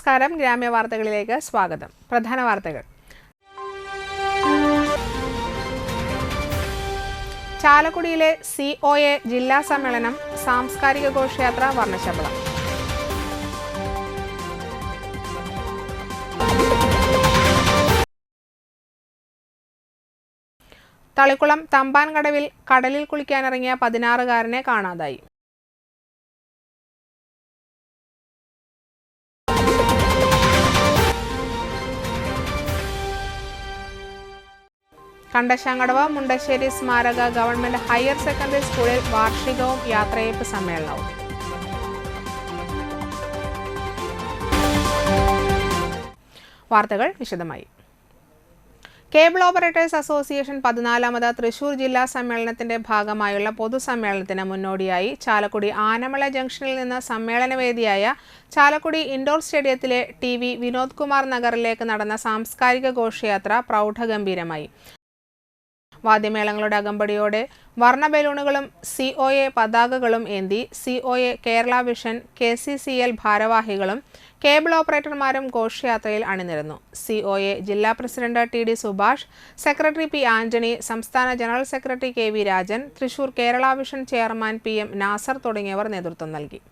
നമസ്കാരം. ഗ്രാമ്യ വാർത്തകളിലേക്ക് സ്വാഗതം. പ്രധാന വാർത്തകൾ. ചാലക്കുടിയിലെ COA ജില്ലാ സമ്മേളനം സാംസ്കാരിക ഘോഷയാത്ര വർണ്ണശബളം. തളിക്കുളം തമ്പാൻകടവിൽ കടലിൽ കുളിക്കാനിറങ്ങിയ 16-കാരനെ കാണാതായി. കണ്ടശാങ്കടവ് മുണ്ടശ്ശേരി സ്മാരക ഗവൺമെന്റ് ഹയർ സെക്കൻഡറി സ്കൂളിൽ വാർഷികവും യാത്രയയപ്പ് സമ്മേളനവും. വാർത്തകൾ വിശദമായി. കേബിൾ ഓപ്പറേറ്റേഴ്സ് അസോസിയേഷൻ 14ാമത് തൃശൂർ ജില്ലാ സമ്മേളനത്തിന്റെ ഭാഗമായുള്ള പൊതുസമ്മേളനത്തിന് മുന്നോടിയായി ചാലക്കുടി ആനമല ജംഗ്ഷനിൽ നിന്ന് സമ്മേളനവേദിയായ ചാലക്കുടി ഇൻഡോർ സ്റ്റേഡിയത്തിലെ TV വിനോദ് കുമാർ നഗറിലേക്ക് നടന്ന സാംസ്കാരിക ഘോഷയാത്ര പ്രൗഢഗംഭീരമായി. വാദ്യമേളങ്ങളുടെ അകമ്പടിയോടെ വർണ്ണ ബലൂണുകളും COA പതാകകളും ഏന്തി COA കേരള വിഷൻ KCCL ഭാരവാഹികളും കേബിൾ ഓപ്പറേറ്റർമാരും ഘോഷയാത്രയിൽ അണിനിരന്നു. COA ജില്ലാ president TD Subhash, secretary P Antony, സംസ്ഥാന general secretary KV Rajan, Thrissur Kerala vision chairman PM Nasar തുടങ്ങിയവർ നേതൃത്വം നൽകി.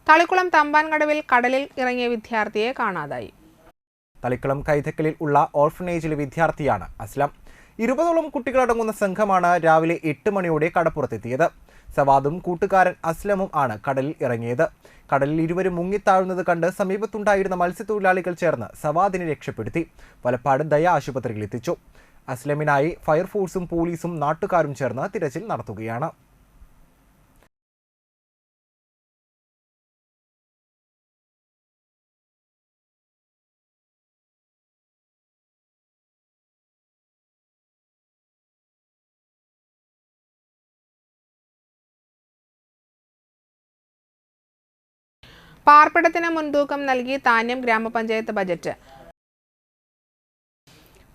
തളിക്കുളം തമ്പാൻകടവിൽ കടലിൽ ഇറങ്ങിയ വിദ്യാർത്ഥിയെ കാണാതായി. തളിക്കുളം കൈതക്കലിൽ ഉള്ള ഓർഫനേജിലെ വിദ്യാർത്ഥിയാണ് അസ്ലം. 20ഓളം കുട്ടികളടങ്ങുന്ന സംഘമാണ് രാവിലെ 8 മണിയോടെ കടപ്പുറത്തെത്തിയത്. സവാദും കൂട്ടുകാരൻ അസ്ലമും ആണ് കടലിൽ ഇറങ്ങിയത്. കടലിൽ ഇരുവരും മുങ്ങിത്താഴുന്നത് കണ്ട് സമീപത്തുണ്ടായിരുന്ന മത്സ്യത്തൊഴിലാളികൾ ചേർന്ന് സവാദിനെ രക്ഷപ്പെടുത്തി വലപ്പാട് ദയ ആശുപത്രിയിൽ എത്തിച്ചു. അസ്ലമിനായി ഫയർഫോഴ്സും പോലീസും നാട്ടുകാരും ചേർന്ന് തിരച്ചിൽ നടത്തുകയാണ്. പാർപ്പിടത്തിന് മുൻതൂക്കം നൽകി താന്യം ഗ്രാമപഞ്ചായത്ത് ബജറ്റ്.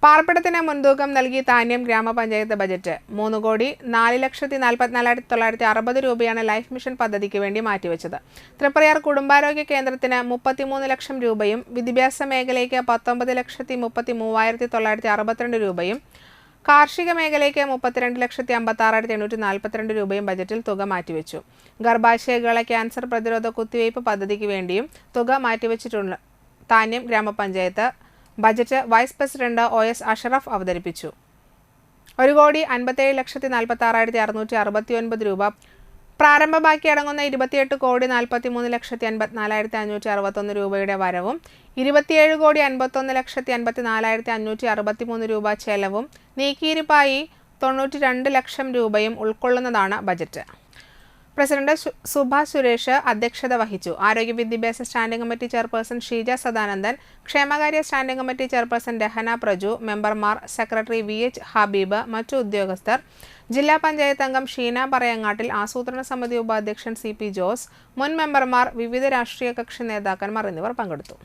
പാർപ്പിടത്തിന് മുൻതൂക്കം നൽകി താന്യം ഗ്രാമപഞ്ചായത്ത് ബജറ്റ് 3,04,44,960 രൂപയാണ് ലൈഫ് മിഷൻ പദ്ധതിക്ക് വേണ്ടി മാറ്റിവെച്ചത്. തൃപ്രയാർ കുടുംബാരോഗ്യ കേന്ദ്രത്തിന് 33 ലക്ഷം രൂപയും വിദ്യാഭ്യാസ മേഖലയ്ക്ക് 19,53,962 രൂപയും കാർഷിക മേഖലയ്ക്ക് 32,56,842 രൂപയും ബജറ്റിൽ തുക മാറ്റിവെച്ചു. ഗർഭാശയകള ക്യാൻസർ പ്രതിരോധ കുത്തിവയ്പ് പദ്ധതിക്ക് വേണ്ടിയും തുക മാറ്റിവെച്ചിട്ടുണ്ട്. താന്യം ഗ്രാമപഞ്ചായത്ത് budget vice president OS Ashraf അവതരിപ്പിച്ചു. 1,57,46,669 രൂപ പ്രാരംഭ ബാക്കി അടങ്ങുന്ന 28,43,84,561 രൂപയുടെ വരവും 27,51,54,563 രൂപ ചെലവും നീക്കിയിരിപ്പായി 92 ലക്ഷം രൂപയും ഉൾക്കൊള്ളുന്നതാണ് ബജറ്റ്. പ്രസിഡന്റ് സുഭാഷ് സുരേഷ് അധ്യക്ഷത വഹിച്ചു. ആരോഗ്യ വിദ്യാഭ്യാസ standing committee chairperson Sheeja Sadanandan, ക്ഷേമകാര്യ standing committee chairperson Rehana Praju, മെമ്പർമാർ, സെക്രട്ടറി VH ഹബീബ്, മറ്റു ഉദ്യോഗസ്ഥർ, ജില്ലാ പഞ്ചായത്ത് അംഗം ഷീന പറയങ്ങാട്ടിൽ, ആസൂത്രണ സമിതി ഉപാധ്യക്ഷൻ CP ജോസ്, മുൻ മെമ്പർമാർ, വിവിധ രാഷ്ട്രീയ കക്ഷി നേതാക്കന്മാർ എന്നിവർ പങ്കെടുത്തു.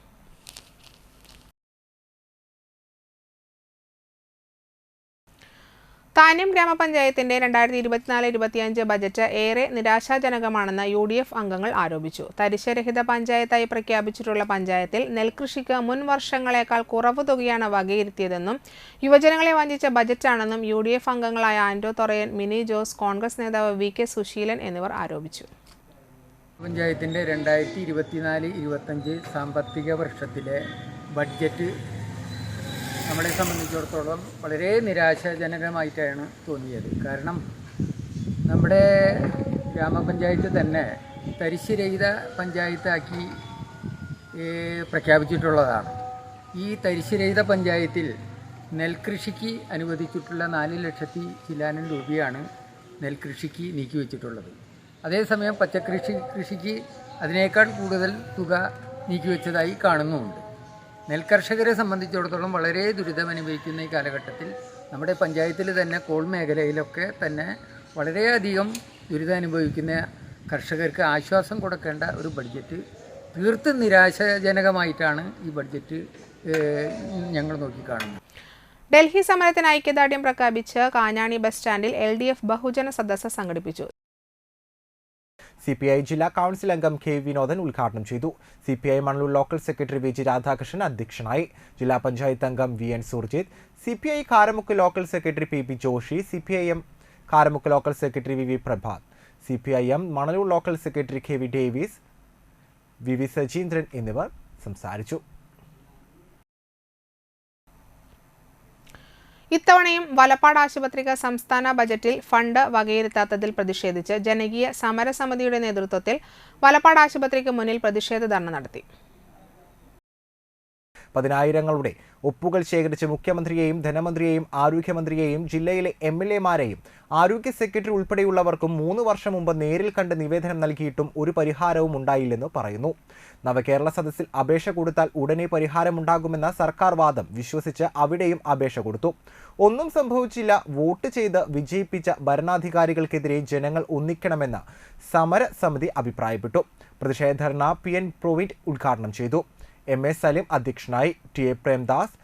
താന്യം ഗ്രാമപഞ്ചായത്തിന്റെ 2024-25 ബജറ്റ് ഏറെ നിരാശാജനകമാണെന്ന് UDF അംഗങ്ങൾ ആരോപിച്ചു. തരിശുരഹിത പഞ്ചായത്തായി പ്രഖ്യാപിച്ചിട്ടുള്ള പഞ്ചായത്തിൽ നെൽകൃഷിക്ക് മുൻ വർഷങ്ങളേക്കാൾ കുറവ് തുകയാണ് വകയിരുത്തിയതെന്നും യുവജനങ്ങളെ വഞ്ചിച്ച ബജറ്റാണെന്നും UDF അംഗങ്ങളായ ആൻഡോ തൊറയൻ, മിനി ജോസ്, കോൺഗ്രസ് നേതാവ് VK സുശീലൻ എന്നിവർ ആരോപിച്ചു. പഞ്ചായത്തിന്റെ 2024-25 സാമ്പത്തിക വർഷത്തിലെ ബഡ്ജറ്റ് നമ്മളെ സംബന്ധിച്ചിടത്തോളം വളരെ നിരാശാജനകമായിട്ടാണ് തോന്നിയത്. കാരണം നമ്മുടെ ഗ്രാമപഞ്ചായത്ത് തന്നെ തരിശുരഹിത പഞ്ചായത്താക്കി പ്രഖ്യാപിച്ചിട്ടുള്ളതാണ്. ഈ തരിശുരഹിത പഞ്ചായത്തിൽ നെൽകൃഷിക്ക് അനുവദിച്ചിട്ടുള്ള 4 ലക്ഷത്തി ചില്ലാനം രൂപയാണ് നെൽകൃഷിക്ക് നീക്കിവെച്ചിട്ടുള്ളത്. അതേസമയം പച്ചക്കൃഷിക്ക് അതിനേക്കാൾ കൂടുതൽ തുക നീക്കിവെച്ചതായി കാണുന്നുമുണ്ട്. നെൽകർഷകരെ സംബന്ധിച്ചിടത്തോളം വളരെ ദുരിതമനുഭവിക്കുന്ന ഈ കാലഘട്ടത്തിൽ നമ്മുടെ പഞ്ചായത്തിൽ തന്നെ കോൾ മേഖലയിലൊക്കെ തന്നെ വളരെയധികം ദുരിതമനുഭവിക്കുന്ന കർഷകർക്ക് ആശ്വാസം കൊടുക്കേണ്ട ഒരു ബഡ്ജറ്റ് തീർത്തും നിരാശാജനകമായിട്ടാണ് ഈ ബഡ്ജറ്റ് ഞങ്ങൾ നോക്കിക്കാണുന്നത്. ഡൽഹി സമരത്തിന് ഐക്യദാർഢ്യം പ്രഖ്യാപിച്ച് കാഞ്ഞാണി ബസ് സ്റ്റാൻഡിൽ LDF ബഹുജന സദസ്സ് സംഘടിപ്പിച്ചു. CPI ജില്ലാ കൗൺസിൽ അംഗം K. വിനോദൻ ഉദ്ഘാടനം ചെയ്തു. CPI Manalur local secretary VG Radhakrishnan അധ്യക്ഷനായി. ജില്ലാ പഞ്ചായത്ത് അംഗം VN Surjith, CPI Karamukku local secretary PP Joshi, CPIM Karamukku local secretary VV Prabhath, CPIM Manalur local secretary KV Davis, VV Sajeendran എന്നിവർ സംസാരിച്ചു. ഇത്തവണയും വലപ്പാട് ആശുപത്രിക്ക് സംസ്ഥാന ബജറ്റിൽ ഫണ്ട് വകയിരുത്താത്തതിൽ പ്രതിഷേധിച്ച് ജനകീയ സമരസമിതിയുടെ നേതൃത്വത്തിൽ വലപ്പാട് ആശുപത്രിക്ക് മുന്നിൽ പ്രതിഷേധ ധർണ നടത്തി. പതിനായിരങ്ങളുടെ ഒപ്പുകൾ ശേഖരിച്ച് മുഖ്യമന്ത്രിയെയും ധനമന്ത്രിയെയും ആരോഗ്യമന്ത്രിയെയും ജില്ലയിലെ MLA-മാരെയും ആരോഗ്യ സെക്രട്ടറി ഉൾപ്പെടെയുള്ളവർക്കും 3 വർഷം മുമ്പ് നേരിൽ കണ്ട് നിവേദനം നൽകിയിട്ടും ഒരു പരിഹാരവും ഉണ്ടായില്ലെന്ന് പറയുന്നു. നവകേരള സദസ്സിൽ അപേക്ഷ കൊടുത്താൽ ഉടനെ പരിഹാരമുണ്ടാകുമെന്ന സർക്കാർ വാദം വിശ്വസിച്ച് അവിടെയും അപേക്ഷ കൊടുത്തു. ഒന്നും സംഭവിച്ചില്ല. വോട്ട് ചെയ്ത് വിജയിപ്പിച്ച ഭരണാധികാരികൾക്കെതിരെ ജനങ്ങൾ ഒന്നിക്കണമെന്ന് സമരസമിതി അഭിപ്രായപ്പെട്ടു. പ്രതിഷേധ ധർണ PN പ്രൊവിന്റ് ഉദ്ഘാടനം ചെയ്തു. MA സലിം അധ്യക്ഷനായി. TA Premdas,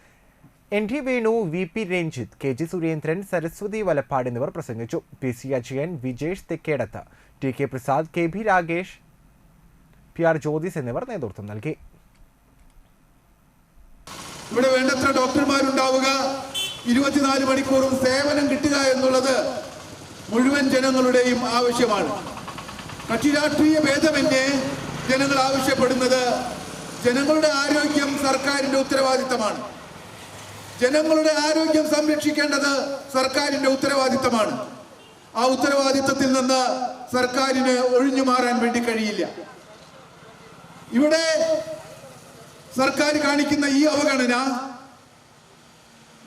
ND Venu, VP Ranjith, KG Surendran, Saraswati Valappad എന്നിവർ പ്രസംഗിച്ചു. PC Ajayan, Vijesh Thekkedath, TK Prasad, KB Ragesh, PR Jyothis എന്നിവർ നേതൃത്വം നൽകി. ഇവിടെ വേണ്ടത്ര ഡോക്ടർമാരുണ്ടാവുക, 24 മണിക്കൂറും സേവനം കിട്ടുക എന്നുള്ളത് മുഴുവൻ ജനങ്ങളുടെയും ആവശ്യമാണ്. കക്ഷി രാഷ്ട്രീയ ഭേദമന്യേ ജനങ്ങൾ ആവശ്യപ്പെടുന്നത് ജനങ്ങളുടെ ആരോഗ്യം സർക്കാരിന്റെ ഉത്തരവാദിത്തമാണ്. ജനങ്ങളുടെ ആരോഗ്യം സംരക്ഷിക്കേണ്ടത് സർക്കാരിന്റെ ഉത്തരവാദിത്തമാണ്. ആ ഉത്തരവാദിത്തത്തിൽ നിന്ന് സർക്കാരിന് ഒഴിഞ്ഞു മാറാൻ വേണ്ടി കഴിയില്ല. ഇവിടെ സർക്കാർ കാണിക്കുന്ന ഈ അവഗണന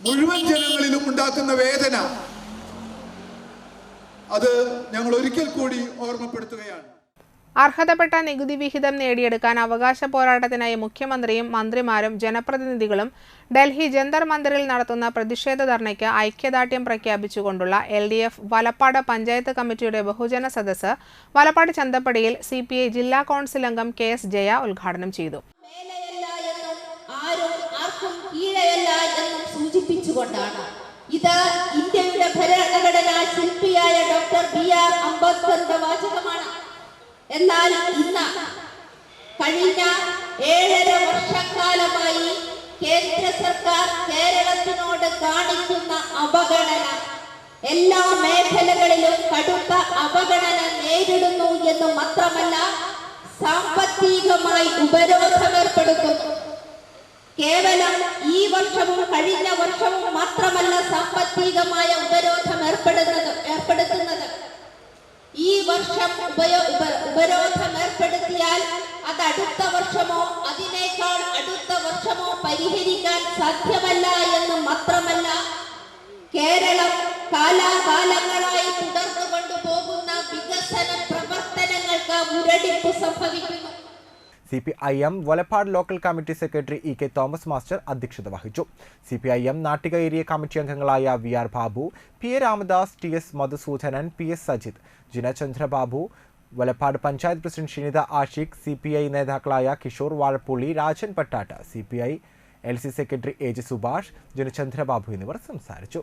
മുഴുവൻ ജനങ്ങളിലും ഉണ്ടാക്കുന്ന വേദന, അത് ഞങ്ങൾ ഒരിക്കൽ കൂടി ഓർമ്മപ്പെടുത്തുകയാണ്. അർഹതപ്പെട്ട നികുതി വിഹിതം നേടിയെടുക്കാൻ അവകാശ പോരാട്ടത്തിനായി മുഖ്യമന്ത്രിയും മന്ത്രിമാരും ജനപ്രതിനിധികളും ഡൽഹി ജന്തർ മന്ദിറിൽ നടത്തുന്ന പ്രതിഷേധ ധർണയ്ക്ക് ഐക്യദാർഢ്യം പ്രഖ്യാപിച്ചുകൊണ്ടുള്ള LDF വലപ്പാട് പഞ്ചായത്ത് കമ്മിറ്റിയുടെ ബഹുജന സദസ്സ് വലപ്പാട് ചന്തപ്പടിയിൽ CPI ജില്ലാ കൗൺസിൽ അംഗം KS ജയ ഉദ്ഘാടനം ചെയ്തു. സൂചിപ്പിച്ചുകൊണ്ടാണ് ഇത് ഇന്ത്യയുടെ ഭരണഘടനാ ശില്പിയായ ഡോക്ടർ BR അംബേദ്കറുടെ വാചകമാണ്. എന്നാൽ ഇന്ന് കഴിഞ്ഞ 7.5 വർഷക്കാലമായി കേന്ദ്ര സർക്കാർ കേരളത്തിനോട് കാണിക്കുന്ന അവഗണന, എല്ലാ മേഖലകളിലും കടുത്ത അവഗണന നേരിടുന്നു എന്ന് മാത്രമല്ല, സാമ്പത്തികമായി ഉപരോധം ഏർപ്പെടുത്തുന്നു. കേവലം ഈ വർഷവും കഴിഞ്ഞ വർഷവും മാത്രമല്ല സാമ്പത്തികമായ ഉപരോധം ഏർപ്പെടുത്തുന്നത്. ഈ വർഷം ഉപരോധം ഏർപ്പെടുത്തിയാൽ അത് അടുത്ത വർഷമോ അതിനേക്കാൾ അടുത്ത വർഷമോ പരിഹരിക്കാൻ സാധ്യമല്ല എന്ന് മാത്രമല്ല, കേരളം കാലാകാലങ്ങളായി തുടർന്നു കൊണ്ടുപോകുന്ന വികസന പ്രവർത്തനങ്ങൾക്ക് മുരടിപ്പ് സംഭവിക്കുന്നു. CPIM Valappad local committee secretary EK Thomas master അധ്യക്ഷത വഹിച്ചു. CPIM നാട്ടിക ഏരിയ കമ്മിറ്റി അംഗങ്ങളായ VR Babu, PA Ramadas, TS Madhusoodanan, PS Sajith, Jina Chandrababu, Valappad panchayat president Shinitha Ashiq, CPI നേതാക്കളായ Kishore Vazhappully, Rajan Pattatt, CPI LC secretary AG Subhash, Jinachandrababu എന്നിവർ സംസാരിച്ചു.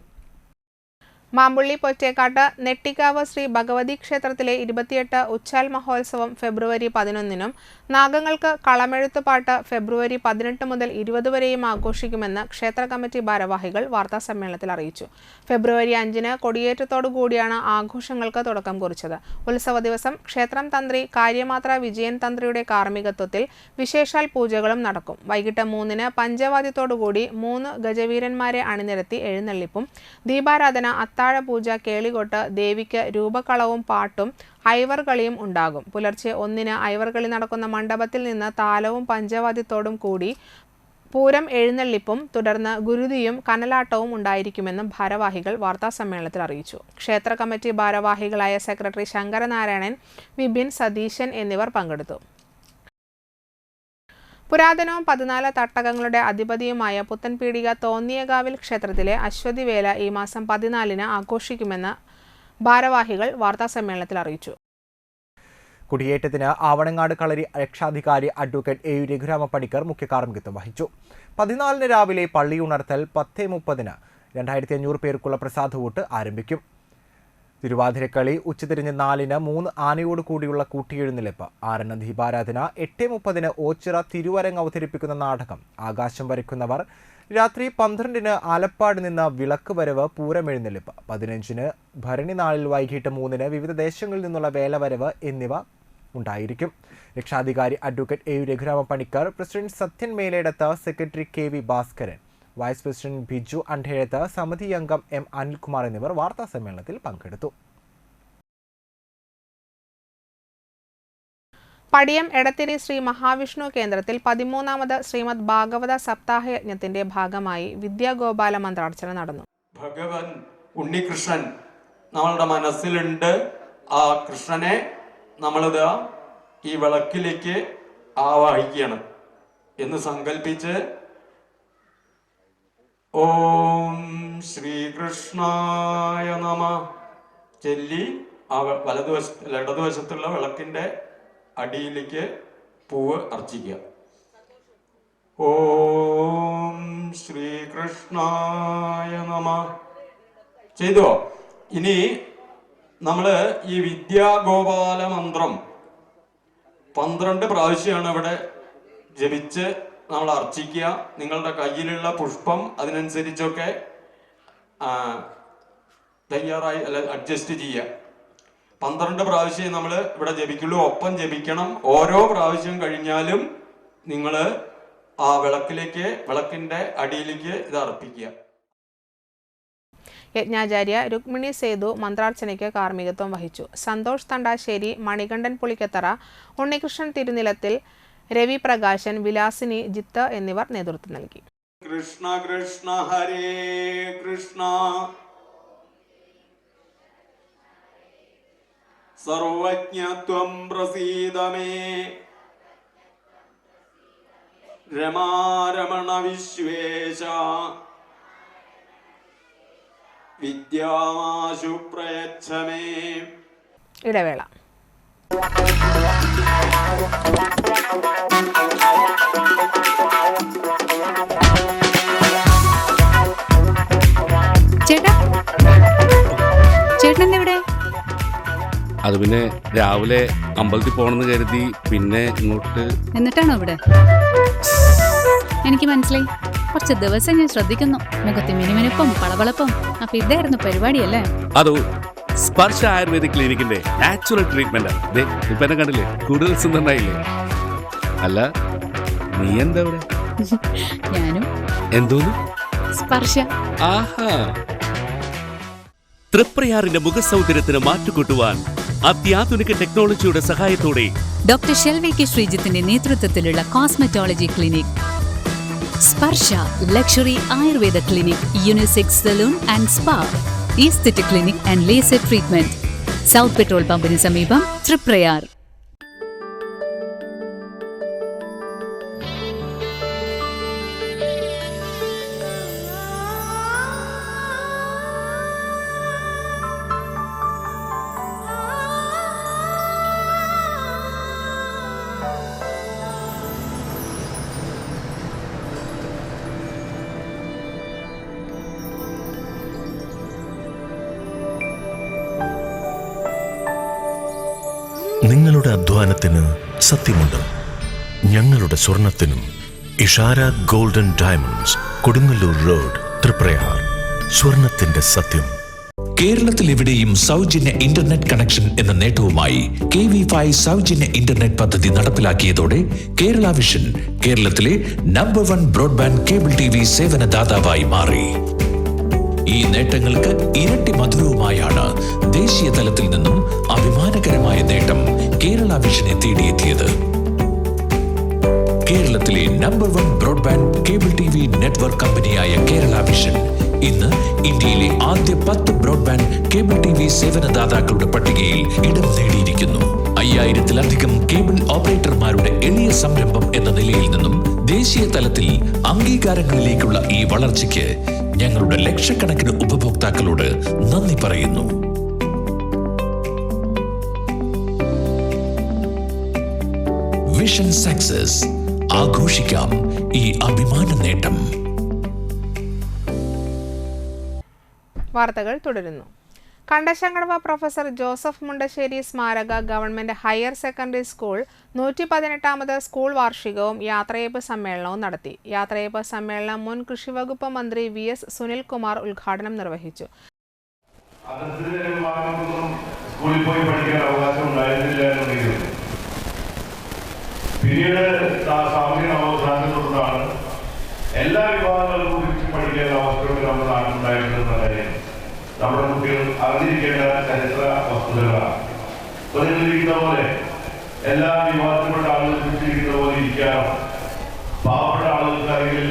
മാമ്പുള്ളി പൊറ്റേക്കാട്ട് നെട്ടിക്കാവ് ശ്രീ ഭഗവതി ക്ഷേത്രത്തിലെ 28 ഉച്ചാൽ മഹോത്സവം ഫെബ്രുവരി 11-നും നാഗങ്ങൾക്ക് കളമെഴുത്തുപാട്ട് ഫെബ്രുവരി 18 മുതൽ 20 വരെയും ആഘോഷിക്കുമെന്ന് ക്ഷേത്ര കമ്മിറ്റി ഭാരവാഹികൾ വാർത്താസമ്മേളനത്തിൽ അറിയിച്ചു. ഫെബ്രുവരി 5-ന് കൊടിയേറ്റത്തോടുകൂടിയാണ് ആഘോഷങ്ങൾക്ക് തുടക്കം കുറിച്ചത്. ഉത്സവ ദിവസം ക്ഷേത്രം തന്ത്രി കാര്യമാത്ര വിജയൻ തന്ത്രിയുടെ കാർമ്മികത്വത്തിൽ വിശേഷാൽ പൂജകളും നടക്കും. വൈകിട്ട് 3-ന് പഞ്ചവാദ്യത്തോടുകൂടി 3 ഗജവീരന്മാരെ അണിനിരത്തി എഴുന്നള്ളിപ്പും ദീപാരാധന, അത്താഴപൂജ, കേളികൊട്ട്, ദേവിക്ക് രൂപക്കളവും പാട്ടും ഐവർകളിയും ഉണ്ടാകും. പുലർച്ചെ 1-ന് ഐവർകളി നടക്കുന്ന മണ്ഡപത്തിൽ നിന്ന് താലവും പഞ്ചവാദ്യത്തോടും കൂടി പൂരം എഴുന്നള്ളിപ്പും തുടർന്ന് ഗുരുതിയും കനലാട്ടവും ഉണ്ടായിരിക്കുമെന്നും ഭാരവാഹികൾ വാർത്താസമ്മേളനത്തിൽ അറിയിച്ചു. ക്ഷേത്ര കമ്മിറ്റി ഭാരവാഹികളായ സെക്രട്ടറി ശങ്കരനാരായണൻ, വിപിൻ, സതീശൻ എന്നിവർ പങ്കെടുത്തു. പുരാതനവും 14 തട്ടകങ്ങളുടെ അധിപതിയുമായ പുത്തൻപീടിക തോന്നിയകാവിൽ ക്ഷേത്രത്തിലെ അശ്വതിവേല ഈ മാസം 14-ന് ആഘോഷിക്കുമെന്ന് ഭാരവാഹികൾ വാർത്താസമ്മേളനത്തിൽ അറിയിച്ചു. കുടിയേറ്റത്തിന് ആവണങ്ങാട് കളരി രക്ഷാധികാരി അഡ്വക്കേറ്റ് എ രഘുരാമ പണിക്കർ മുഖ്യ കാർമ്മികത്വം വഹിച്ചു. 14-ന് രാവിലെ പള്ളിയുണർത്തൽ, 10:30-ന് 2500 പേർക്കുള്ള പ്രസാദവൂട്ട് ആരംഭിക്കും. തിരുവാതിരക്കളി, ഉച്ചതിരിഞ്ഞ് 4-ന് 3 ആനയോട് കൂടിയുള്ള കൂട്ടിയെഴുന്നള്ളിപ്പ്, 6-ന് ദീപാരാധന, 8:30-ന് ഓച്ചിറ തിരുവരങ്ങ് അവതരിപ്പിക്കുന്ന നാടകം ആകാശം വരയ്ക്കുന്നവർ, രാത്രി 12-ന് ആലപ്പാട് നിന്ന് വിളക്ക് വരവ്, പൂരമെഴുന്നള്ളിപ്പ്, 15-ന് ഭരണി നാളിൽ വൈകിട്ട് 3-ന് വിവിധ ദേശങ്ങളിൽ നിന്നുള്ള വേലവരവ് എന്നിവ ഉണ്ടായിരിക്കും. രക്ഷാധികാരി advocate A Raghurama Panicker, president Sathyan Meledath, secretary K V Bhaskaran, vice president Biju Andezhath, സമിതി അംഗം എം അനിൽകുമാർ എന്നിവർ വാർത്താ സമ്മേളനത്തിൽ പങ്കെടുത്തു. പടിയം എടത്തിരി ശ്രീ മഹാവിഷ്ണു കേന്ദ്രത്തിൽ 13ാമത് ശ്രീമദ് ഭാഗവത സപ്താഹയജ്ഞത്തിന്റെ ഭാഗമായി വിദ്യാഗോപാല മന്ത്രാർച്ചന നടന്നു. ഭഗവൻ ഉണ്ണികൃഷ്ണൻ നമ്മളുടെ മനസ്സിലുണ്ട്. ആ കൃഷ്ണനെ നമ്മളിത് ഈ വിളക്കിലേക്ക് ആവാഹിക്കണം എന്ന് സങ്കല്പിച്ച് ഓം ശ്രീകൃഷ്ണായ നമ ചൊല്ലി ആ ഇടതുവശത്തുള്ള വിളക്കിന്റെ അടിയിലേക്ക് പൂവ് അർച്ചിക്കുക. ഓം ശ്രീകൃഷ്ണായ നമ ചെയ്തോ. ഇനി നമ്മള് ഈ വിദ്യാഗോപാല മന്ത്രം 12 പ്രാവശ്യമാണ് ഇവിടെ ജപിച്ച് നമ്മൾ അർച്ചിക്കുക. നിങ്ങളുടെ കയ്യിലുള്ള പുഷ്പം അതിനനുസരിച്ചൊക്കെ തയ്യാറായി അഡ്ജസ്റ്റ് ചെയ്യുക. 12 പ്രാവശ്യം നമ്മൾ ഇവിടെ ജപിക്കുള്ളൂ. ഒപ്പം ജപിക്കണം. ഓരോ പ്രാവശ്യം കഴിഞ്ഞാലും നിങ്ങൾ ആ വിളക്കിന്റെ അടിയിലേക്ക് ഇത് അർപ്പിക്കുക. യജ്ഞാചാര്യ രുക്മിണി സേതു മന്ത്രാർച്ചനയ്ക്ക് കാർമ്മികത്വം വഹിച്ചു. സന്തോഷ് തണ്ടാശ്ശേരി, മണികണ്ഠൻ പുളിക്കത്തറ, ഉണ്ണികൃഷ്ണൻ തിരുനിലത്തിൽ, രവി പ്രകാശൻ, വിലാസിനി, ജിത്ത് എന്നിവർ നേതൃത്വം നൽകി. കൃഷ്ണ കൃഷ്ണ ഹരേ കൃഷ്ണ സർവജ്ഞത്വം പ്രസീദ മേ രമാരമണ വിശ്വേശ വിദ്യാമാശു പ്രയച്ഛ മേ. ഇടവേള. ചേട്ടനെവിടെ? അത് പിന്നെ രാവിലെ അമ്പലത്തിൽ പോണെന്ന് കരുതി പിന്നെ ഇങ്ങോട്ട്. എന്നിട്ടാണോ ഇവിടെ? എനിക്ക് മനസ്സിലായി. കുറച്ച് ദിവസം ഞാൻ ശ്രദ്ധിക്കുന്നു. മുഖത്ത് മിനുമിനുപ്പും പളവളപ്പും. അപ്പൊ ഇതായിരുന്നു പരിപാടിയല്ലേ? അതോ സ്പർശ ആയുർവേദിക് ക്ലിനിക്കിന്റെ നാച്ചുറൽ ട്രീറ്റ്മെന്റ്. ഇപ്പൊ എന്നെ കണ്ടില്ലേ, കൂടുതൽ സുന്ദരനായില്ലേ? അല്ല, നീ എന്താ ഇവിടെ? ഞാനും. എന്തോന്നു? സ്പർശ. ആഹാ. തൃപ്രയാറിന്റെ മുഖസൗന്ദര്യത്തിന് മാറ്റുകൂട്ടുവാൻ അത്യാധുനിക ടെക്നോളജിയുടെ സഹായത്തോടെ ഡോക്ടർ ഷെൽവി കെ ശ്രീജിത്തിന്റെ നേതൃത്വത്തിലുള്ള cosmetology clinic Sparsha luxury Ayurveda clinic, unisex salon and spa, aesthetic clinic and laser treatment, south petrol പമ്പിന് സമീപം, തൃപ്രയാർ. നിങ്ങളുടെ അധ്വാനത്തിന് സത്യമുണ്ട്. ഞങ്ങളുടെ സ്വർണത്തിനും. Ishara golden diamonds, Kodungallur road, Triprayar. സ്വർണത്തിന്റെ സത്യം. കേരളത്തിൽ എവിടെയും സൗജന്യ ഇന്റർനെറ്റ് കണക്ഷൻ എന്ന നേട്ടവുമായി KV5 സൗജന്യ ഇന്റർനെറ്റ് പദ്ധതി നടപ്പിലാക്കിയതോടെ കേരള വിഷൻ കേരളത്തിലെ നമ്പർ 1 ബ്രോഡ്ബാൻഡ് കേബിൾ TV സേവനദാതാവായി മാറി. ഈ നേട്ടങ്ങൾക്ക് ഇരട്ടി മധുരവുമായാണ് ദേശീയ തലത്തിൽ നിന്നും അഭിമാനകരമായ നേട്ടം കേരള വിഷനെ തേടിയെത്തിയത്. കേരളത്തിലെ number 1 broadband cable TV network കമ്പനിയായ കേരള വിഷൻ ഇന്ന് ഇന്ത്യയിലെ ആദ്യ 10 ബ്രോഡ്ബാൻഡ് കേബിൾ TV സേവനദാതാക്കളുടെ പട്ടികയിൽ ഇടം നേടിയിരിക്കുന്നു. 2000-ത്തിലധികം കേബിൾ ഓപ്പറേറ്റർമാരുടെ എളിയ സംരംഭം എന്ന നിലയിൽ നിന്നും ദേശീയ തലത്തിൽ അംഗീകാരങ്ങളിലേക്കുള്ള ഈ വളർച്ചയ്ക്ക് ഞങ്ങളുടെ ലക്ഷക്കണക്കിന് ഉപഭോക്താക്കളോട് നന്ദി പറയുന്നു. വിഷൻ സക്സസ്, ആഘോഷിക്കാം ഈ അഭിമാന നേട്ടം. വാർത്തകൾ തുടരുന്നു. കണ്ടശങ്കടവ പ്രൊഫസർ ജോസഫ് മുണ്ടശ്ശേരി സ്മാരക ഗവൺമെന്റ് ഹയർ സെക്കൻഡറി സ്കൂൾ 118ാമത് സ്കൂൾ വാർഷികവും യാത്രയയപ്പ് സമ്മേളനവും നടത്തി. യാത്രയയപ്പ് സമ്മേളനം മുൻ കൃഷിവകുപ്പ് മന്ത്രി VS സുനിൽകുമാർ ഉദ്ഘാടനം നിർവഹിച്ചു. പിന്നീട് സാമൂഹിക നവോത്ഥാനത്തിലൂടെയാണ് എല്ലാ വിഭാഗങ്ങൾക്കും തിരിച്ചു പഠിക്കേണ്ട അവസ്ഥകൾ നമ്മുടെ നാട്ടിലുണ്ടായിരുന്ന കാര്യം നമ്മുടെ കുട്ടികൾ അറിഞ്ഞിരിക്കേണ്ട ചരിത്ര വസ്തുതകളാണ്. പ്രതിനിധിക്കുന്ന പോലെ എല്ലാ വിഭാഗത്തിൽപ്പെട്ട ആളുകൾ തിരിച്ചിരിക്കുന്ന പോലെ ഇരിക്കാനോ പാവപ്പെട്ട ആളുകൾക്ക് അല്ലെങ്കിൽ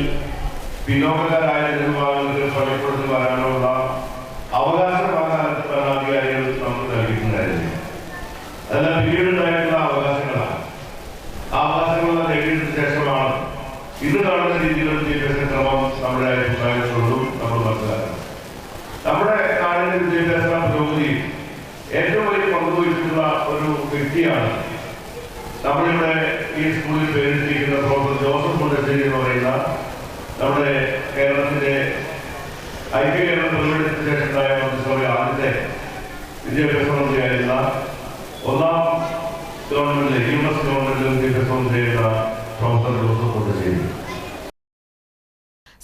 പിന്നോക്കക്കാരായ ജനവിഭാഗങ്ങൾക്ക് പള്ളിപ്പുറത്ത് വരാനുള്ള അവകാശം ഭരണാധികാരികൾ നമുക്ക് നൽകിയിട്ടുണ്ടായിരുന്നു. അതെല്ലാം പിന്നീടുണ്ടായിട്ടുള്ള അവകാശങ്ങളാണ്. ആ അവകാശങ്ങൾ നേടിയതിനു ശേഷമാണ് ഇന്ന് കാണുന്ന രീതിയിലുള്ള വിദ്യാഭ്യാസ ക്രമം നമ്മുടെ അഭിപ്രായത്തോടും നമ്മൾ മനസ്സിലാക്കണം. നമ്മുടെ നാടിന്റെ വിദ്യാഭ്യാസ പുരോഗതി ഏറ്റവും വലിയ പങ്കുവഹിച്ചിട്ടുള്ള ഒരു വ്യക്തിയാണ് നമ്മളിവിടെ ഈ സ്കൂളിൽ പേരിട്ടിരിക്കുന്ന പ്രൊഫസർ ജോസഫ് മുണ്ടശ്ശേരി എന്ന് പറയുന്ന നമ്മുടെ കേരളത്തിന്റെ ഐക്യകേരള പ്രകടനത്തിന് ശേഷമുണ്ടായ മന്ത്രിസഭയിൽ ആദ്യത്തെ വിദ്യാഭ്യാസ മന്ത്രിയായിരുന്ന ഒന്നാം ഗവൺമെന്റിലെ US ഗവൺമെന്റിൽ വിദ്യാഭ്യാസ മന്ത്രിയായിരുന്ന പ്രൊഫസർ ജോസഫ് മുണ്ടശ്ശേരി.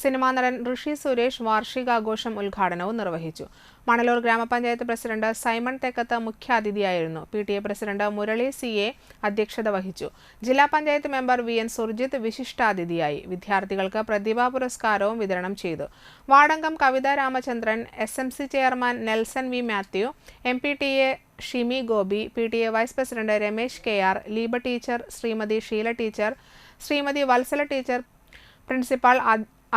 സിനിമാ നടൻ ഋഷി സുരേഷ് വാർഷികാഘോഷം ഉദ്ഘാടനവും നിർവഹിച്ചു. മണലൂർ ഗ്രാമപഞ്ചായത്ത് പ്രസിഡന്റ് സൈമൺ തെക്കത്ത് മുഖ്യാതിഥിയായിരുന്നു. PTA പ്രസിഡന്റ് മുരളി CA അധ്യക്ഷത വഹിച്ചു. ജില്ലാ പഞ്ചായത്ത് മെമ്പർ VN സുർജിത്ത് വിശിഷ്ടാതിഥിയായി. വിദ്യാർത്ഥികൾക്ക് പ്രതിഭാ പുരസ്കാരവും വിതരണം ചെയ്തു. വാർഡംഗം Kavitha Ramachandran, SMC chairman Nelson V Mathew, MPTA Shimi Gopi, PTA vice president Ramesh KR, Leeba teacher Shrimati Sheela teacher, Shrimati Vatsala teacher, principal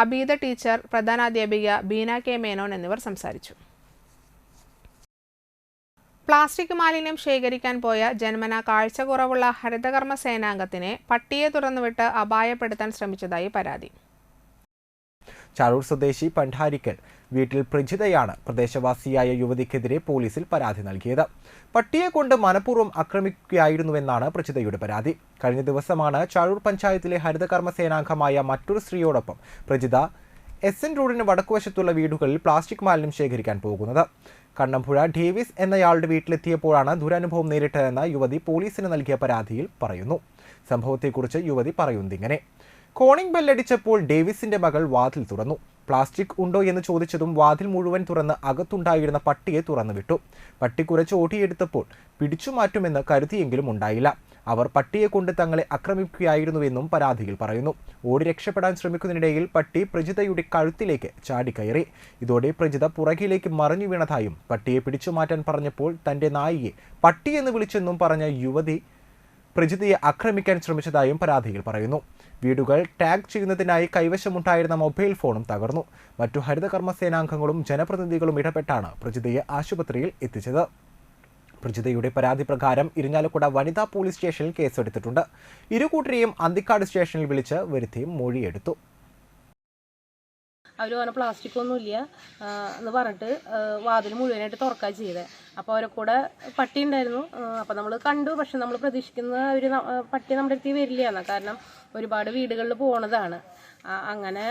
Abeeda teacher, പ്രധാനാധ്യാപിക ബീന K മേനോൻ എന്നിവർ സംസാരിച്ചു. പ്ലാസ്റ്റിക് മാലിന്യം ശേഖരിക്കാൻ പോയ ജന്മന കാഴ്ച കുറവുള്ള ഹരിതകർമ്മ സേനാംഗത്തിനെ പട്ടിയെ തുറന്നുവിട്ട് അപായപ്പെടുത്താൻ ശ്രമിച്ചതായി പരാതി. ചാഴൂർ സ്വദേശി പണ്ടാരിക്കൽ വീട്ടിൽ പ്രജിതയാണ് പ്രദേശവാസിയായ യുവതിക്കെതിരെ പോലീസിൽ പരാതി നൽകിയത്. പട്ടിയെ കൊണ്ട് മനഃപൂർവ്വം ആക്രമിക്കുകയായിരുന്നുവെന്നാണ് പ്രജിതയുടെ പരാതി. കഴിഞ്ഞ ദിവസമാണ് ചാഴൂർ പഞ്ചായത്തിലെ ഹരിതകർമ്മ സേനാംഗമായ മറ്റൊരു സ്ത്രീയോടൊപ്പം പ്രജിത SN റോഡിന് വടക്കുവശത്തുള്ള വീടുകളിൽ പ്ലാസ്റ്റിക് മാലിന്യം ശേഖരിക്കാൻ പോകുന്നത്. കണ്ണമ്പുഴ ഡേവിസ് എന്നയാളുടെ വീട്ടിലെത്തിയപ്പോഴാണ് ദുരനുഭവം നേരിട്ടതെന്ന് യുവതി പോലീസിന് നൽകിയ പരാതിയിൽ പറയുന്നു. സംഭവത്തെക്കുറിച്ച് യുവതി പറയുന്നതിങ്ങനെ: കോണിംഗ് ബെല്ലടിച്ചപ്പോൾ ഡേവിസിന്റെ മകൾ വാതിൽ തുറന്നു. പ്ലാസ്റ്റിക് ഉണ്ടോ എന്ന് ചോദിച്ചതും വാതിൽ മുഴുവൻ തുറന്ന് അകത്തുണ്ടായിരുന്ന പട്ടിയെ തുറന്നുവിട്ടു. പട്ടി കുറച്ച് ഓടിയെടുത്തപ്പോൾ പിടിച്ചുമാറ്റുമെന്ന് കരുതിയെങ്കിലും ഉണ്ടായില്ല. അവർ പട്ടിയെ കൊണ്ട് തങ്ങളെ ആക്രമിക്കുകയായിരുന്നുവെന്നും പരാതിയിൽ പറയുന്നു. ഓടി രക്ഷപ്പെടാൻ ശ്രമിക്കുന്നതിനിടയിൽ പട്ടി പ്രജിതയുടെ കഴുത്തിലേക്ക് ചാടിക്കയറി. ഇതോടെ പ്രജിത പുറകിലേക്ക് മറിഞ്ഞു വീണതായും പട്ടിയെ പിടിച്ചുമാറ്റാൻ പറഞ്ഞപ്പോൾ തന്റെ നായിയെ പട്ടിയെന്ന് വിളിച്ചെന്നും പറഞ്ഞ യുവതി പ്രജിതയെ ആക്രമിക്കാൻ ശ്രമിച്ചതായും പരാതിയിൽ പറയുന്നു. വീടുകൾ ടാഗ് ചെയ്യുന്നതിനായി കൈവശമുണ്ടായിരുന്ന മൊബൈൽ ഫോണും തകർന്നു. മറ്റു ഹരിതകർമ്മ സേനാംഗങ്ങളും ജനപ്രതിനിധികളും ഇടപെട്ടാണ് പ്രജിതയെ ആശുപത്രിയിൽ എത്തിച്ചത്. പ്രജിതയുടെ പരാതി പ്രകാരം ഇരിഞ്ഞാലക്കുട വനിതാ പോലീസ് സ്റ്റേഷനിൽ കേസെടുത്തിട്ടുണ്ട്. ഇരുകൂട്ടരെയും അന്തിക്കാട് സ്റ്റേഷനിൽ വിളിച്ച് വരുത്തിയും മൊഴിയെടുത്തു. അവർ പറഞ്ഞ പ്ലാസ്റ്റിക് ഒന്നുമില്ല എന്ന് പറഞ്ഞിട്ട് വാതിൽ മുഴുവനായിട്ട് തുറക്കുക ചെയ്തത്. അപ്പോൾ അവരെ കൂടെ പട്ടി ഉണ്ടായിരുന്നു. അപ്പോൾ നമ്മൾ കണ്ടു. പക്ഷെ നമ്മൾ പ്രതീക്ഷിക്കുന്ന ഒരു പട്ടി നമ്മുടെ അടുത്ത് വരില്ല എന്നാണ്. കാരണം ഒരുപാട് വീടുകളിൽ പോണതാണ്. അങ്ങനെ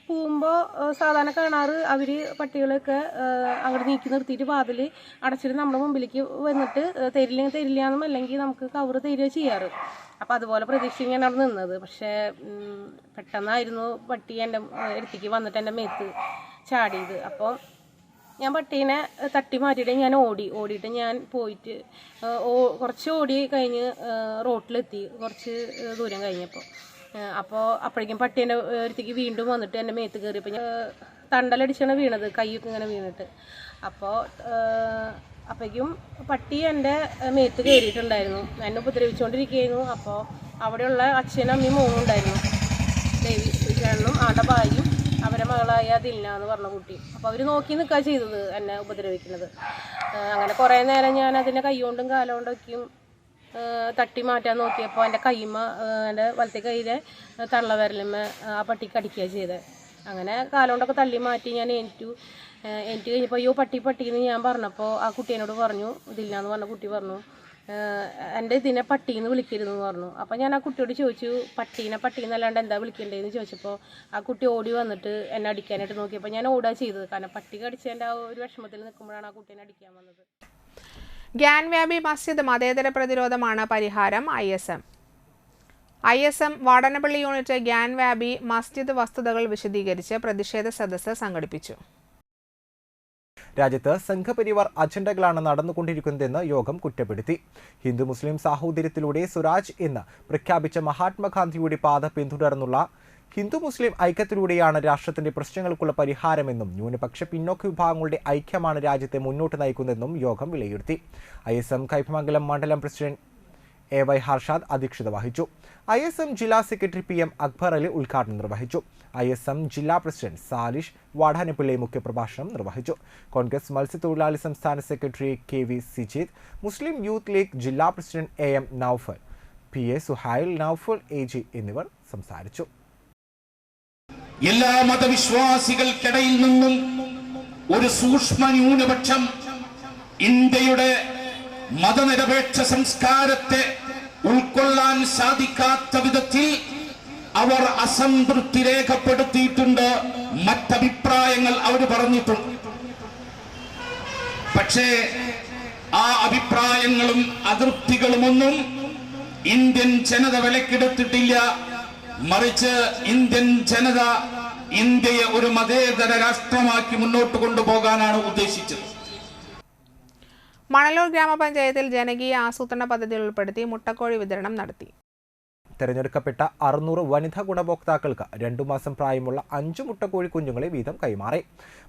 പോകുമ്പോൾ സാധാരണ കാണാറ് അവർ പട്ടികളൊക്കെ അങ്ങോട്ട് നീക്കി നിർത്തിയിട്ട് വാതിൽ അടച്ചിട്ട് നമ്മുടെ മുമ്പിലേക്ക് വന്നിട്ട് തരില്ല എന്നും അല്ലെങ്കിൽ നമുക്ക് കവറ് തരിക ചെയ്യാറ്. അപ്പോൾ അതുപോലെ പ്രതീക്ഷിക്കാൻ അവിടെ നിന്നത്. പക്ഷേ പെട്ടെന്നായിരുന്നു പട്ടി എൻ്റെ അടുത്തേക്ക് വന്നിട്ട് എൻ്റെ മേത്ത് ചാടിയത്. അപ്പോൾ ഞാൻ പട്ടീനെ തട്ടി മാറ്റിയിട്ട് ഞാൻ ഓടിയിട്ട് ഞാൻ പോയിട്ട് കുറച്ച് ഓടി കഴിഞ്ഞ് റോട്ടിലെത്തി. കുറച്ച് ദൂരം കഴിഞ്ഞപ്പോൾ അപ്പോഴേക്കും പട്ടീൻ്റെ അടുത്തേക്ക് വീണ്ടും വന്നിട്ട് എൻ്റെ മേത്ത് കയറിയപ്പോൾ ഞാൻ തണ്ടലടിച്ചാണ് വീണത്, കൈയൊക്കെ ഇങ്ങനെ വീണിട്ട്. അപ്പോഴേക്കും പട്ടി എൻ്റെ മേത്ത് കയറിയിട്ടുണ്ടായിരുന്നു. എന്നെ ഉപദ്രവിച്ചുകൊണ്ടിരിക്കുകയായിരുന്നു. അപ്പോൾ അവിടെയുള്ള അച്ഛനും അമ്മയും മോനും ഉണ്ടായിരുന്നു. ദേവിനും ആടെ ഭാര്യയും അവരെ മകളായ ദിൽന എന്ന് പറഞ്ഞ കുട്ടി. അപ്പോൾ അവർ നോക്കി നിൽക്കുക ചെയ്തത് എന്നെ ഉപദ്രവിക്കുന്നത്. അങ്ങനെ കുറേ നേരം ഞാൻ അതിൻ്റെ കൈകൊണ്ടും കാലുകൊണ്ടൊക്കെയും തട്ടി മാറ്റാൻ നോക്കിയപ്പോൾ എൻ്റെ എൻ്റെ വലത്തെ കൈയിലെ തള്ളവിരലുമ്മ ആ പട്ടിക്ക് അടിക്കുക ചെയ്തത്. അങ്ങനെ കാലുകൊണ്ടൊക്കെ തള്ളി മാറ്റി ഞാൻ എനിക്ക് കഴിഞ്ഞപ്പോൾ അയ്യോ പട്ടിന്ന് ഞാൻ പറഞ്ഞപ്പോൾ ആ കുട്ടീനോട് പറഞ്ഞു, ഇതില്ലാന്ന് പറഞ്ഞ കുട്ടി പറഞ്ഞു, എൻ്റെ ഇതിനെ പട്ടീന്ന് വിളിക്കരുതെന്ന് പറഞ്ഞു. അപ്പോൾ ഞാൻ ആ കുട്ടിയോട് ചോദിച്ചു, പട്ടീന്നല്ലാണ്ട് എന്താ വിളിക്കേണ്ടതെന്ന് ചോദിച്ചപ്പോൾ ആ കുട്ടി ഓടി വന്നിട്ട് എന്നെ അടിക്കാനായിട്ട് നോക്കിയപ്പോൾ ഞാൻ ഓടുക ചെയ്തത്. കാരണം പട്ടി കടിച്ചതിൻ്റെ ആ ഒരു വിഷമത്തിൽ നിൽക്കുമ്പോഴാണ് ആ കുട്ടീനെ അടിക്കാൻ വന്നത്. ഗ്യാൻവാബി മസ്ജിദ് മതേതര പ്രതിരോധമാണ് പരിഹാരം. ISM വാടനപ്പള്ളി യൂണിറ്റ് ഗ്യാൻവാബി മസ്ജിദ് വസ്തുതകൾ വിശദീകരിച്ച് പ്രതിഷേധ സദസ്സ് സംഘടിപ്പിച്ചു. രാജ്യത്ത് സംഘപരിവാർ അജണ്ടകളാണ് നടന്നുകൊണ്ടിരിക്കുന്നതെന്ന് യോഗം കുറ്റപ്പെടുത്തി. ഹിന്ദു മുസ്ലിം സാഹോദര്യത്തിലൂടെ സ്വരാജ് എന്ന് പ്രഖ്യാപിച്ച മഹാത്മാഗാന്ധിയുടെ പാത പിന്തുടർന്നുള്ള ഹിന്ദു മുസ്ലിം ഐക്യത്തിലൂടെയാണ് രാഷ്ട്രത്തിന്റെ പ്രശ്നങ്ങൾക്കുള്ള പരിഹാരമെന്നും ന്യൂനപക്ഷ പിന്നോക്ക വിഭാഗങ്ങളുടെ ഐക്യമാണ് രാജ്യത്തെ മുന്നോട്ട് നയിക്കുന്നതെന്നും യോഗം വിലയിരുത്തി. ISM കൈപ്പമംഗലം മണ്ഡലം പ്രസിഡന്റ് AY ഹർഷാദ് അധ്യക്ഷത വഹിച്ചു. ISM ജില്ലാ സെക്രട്ടറി PM അക്ബർ അലി ഉദ്ഘാടനം നിർവഹിച്ചു. ISM ജില്ലാ പ്രസിഡന്റ് സാലിഷ് വാടാനപ്പിള്ളി മുഖ്യപ്രഭാഷണം നിർവഹിച്ചു. കോൺഗ്രസ് മത്സ്യത്തൊഴിലാളി സംസ്ഥാന സെക്രട്ടറി KV Sijith, Muslim Youth League ജില്ലാ president AM Noufal, PA Suhail, Noufal AG എന്നിവർ സംസാരിച്ചു. എല്ലാ മതവിശ്വാസികൾക്കിടയിൽ നിന്നും ഒരു സൂക്ഷ്മ ന്യൂനപക്ഷം ഇന്ത്യയുടെ മതനിരപേക്ഷ സംസ്കാരത്തെ ഉൾക്കൊള്ളാൻ സാധിക്കാത്ത വിധത്തിൽ അവർ അസംതൃപ്തി രേഖപ്പെടുത്തിയിട്ടുണ്ട്. മറ്റഭിപ്രായങ്ങൾ അവർ പറഞ്ഞിട്ടുണ്ട്. പക്ഷേ ആ അഭിപ്രായങ്ങളും അതൃപ്തികളുമൊന്നും ഇന്ത്യൻ ജനത വിലക്കെടുത്തിട്ടില്ല. മറിച്ച് ഇന്ത്യൻ ജനത ഇന്ത്യയെ ഒരു മതേതര രാഷ്ട്രമാക്കി മുന്നോട്ട് കൊണ്ടുപോകാനാണ് ഉദ്ദേശിച്ചത്. മണലൂർ ഗ്രാമപഞ്ചായത്തിൽ ജനകീയ ആസൂത്രണ പദ്ധതി ഉൾപ്പെടുത്തി മുട്ടക്കോഴി വിതരണം നടത്തി. തെരഞ്ഞെടുക്കപ്പെട്ട 600 വനിതാ ഗുണഭോക്താക്കൾക്ക് 2 മാസം പ്രായമുള്ള 5 മുട്ടക്കോഴി കുഞ്ഞുങ്ങളെ വീതം കൈമാറി.